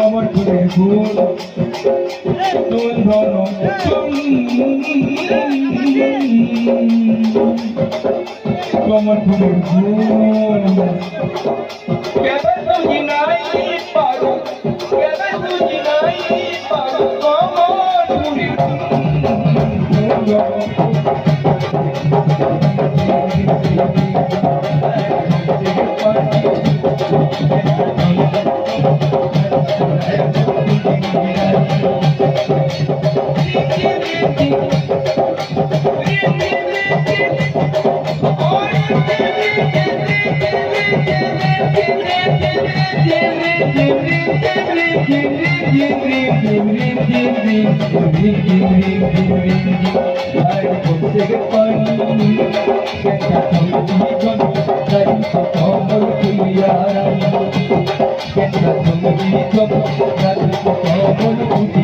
আমার ফুলের ফুল তোর ধন আমার ফুলের ফুল কেবে তুই নাই পারো কেবে তুই নাই পারো আমার ফুলের Kemana